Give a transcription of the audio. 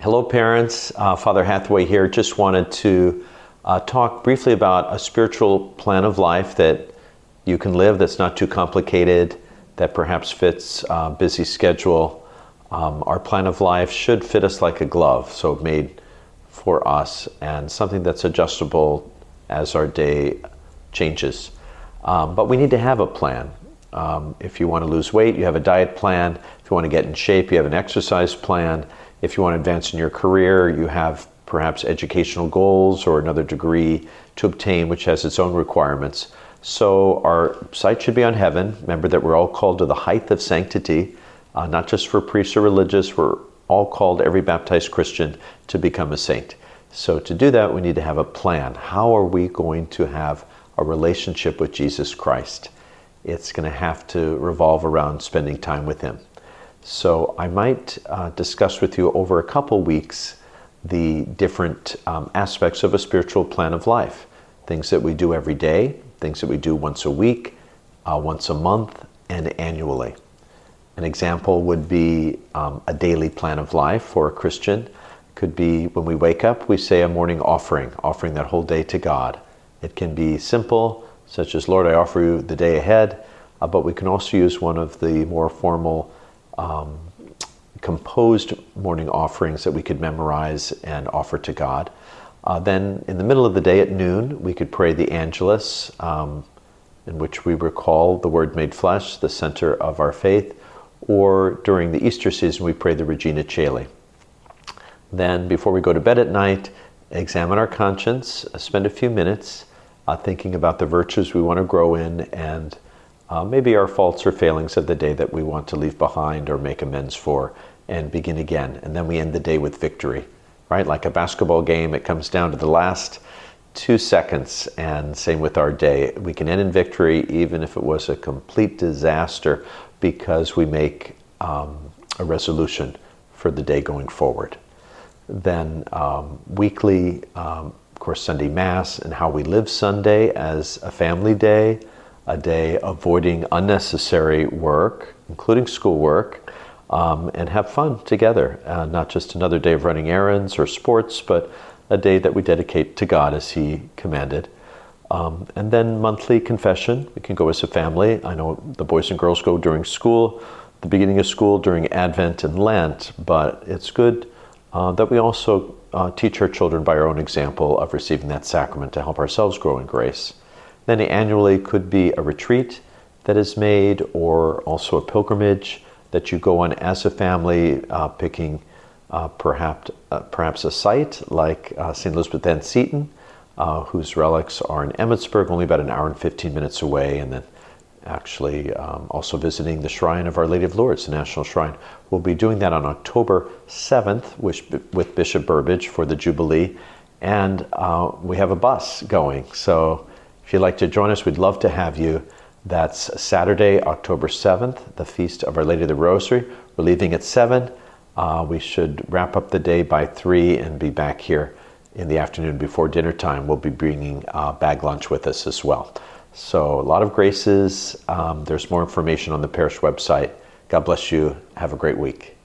Hello parents, Father Hathaway here. Just wanted to talk briefly about a spiritual plan of life that you can live that's not too complicated, that perhaps fits a busy schedule. Our plan of life should fit us like a glove, so made for us, and something that's adjustable as our day changes. But we need to have a plan. If you want to lose weight, you have a diet plan. If you want to get in shape, you have an exercise plan. If you want to advance in your career, you have perhaps educational goals or another degree to obtain, which has its own requirements. So our sight should be on heaven. Remember that we're all called to the height of sanctity, not just for priests or religious. We're all called, every baptized Christian, to become a saint. So to do that, we need to have a plan. How are we going to have a relationship with Jesus Christ? It's going to have to revolve around spending time with Him. So I might discuss with you over a couple weeks the different aspects of a spiritual plan of life. Things that we do every day, things that we do once a week, once a month, and annually. An example would be a daily plan of life for a Christian. Could be when we wake up, we say a morning offering that whole day to God. It can be simple, such as, Lord, I offer you the day ahead, but we can also use one of the more formal composed morning offerings that we could memorize and offer to God. Then in the middle of the day at noon, we could pray the Angelus, in which we recall the Word made flesh, the center of our faith, or during the Easter season, we pray the Regina Caeli. Then before we go to bed at night, examine our conscience, spend a few minutes thinking about the virtues we want to grow in, and maybe our faults or failings of the day that we want to leave behind or make amends for, and begin again. And then we end the day with victory, right? Like a basketball game, it comes down to the last 2 seconds, and same with our day. We can end in victory even if it was a complete disaster, because we make a resolution for the day going forward. Then weekly, of course, Sunday Mass, and how we live Sunday as a family day, a day avoiding unnecessary work, including schoolwork, and have fun together. Not just another day of running errands or sports, but a day that we dedicate to God as He commanded. And then monthly confession. We can go as a family. I know the boys and girls go during school, the beginning of school, during Advent and Lent, but it's good that we also teach our children by our own example of receiving that sacrament to help ourselves grow in grace. Then annually could be a retreat that is made, or also a pilgrimage that you go on as a family, picking perhaps a site like St. Elizabeth and Seton, whose relics are in Emmitsburg, only about an hour and 15 minutes away, and then actually also visiting the shrine of Our Lady of Lourdes, the National Shrine. We'll be doing that on October 7th with Bishop Burbage for the Jubilee, and we have a bus going. So if you'd like to join us, we'd love to have you. That's Saturday, October 7th, the Feast of Our Lady of the Rosary. We're leaving at 7. We should wrap up the day by 3 and be back here in the afternoon before dinner time. We'll be bringing bag lunch with us as well. So a lot of graces. There's more information on the parish website. God bless you. Have a great week.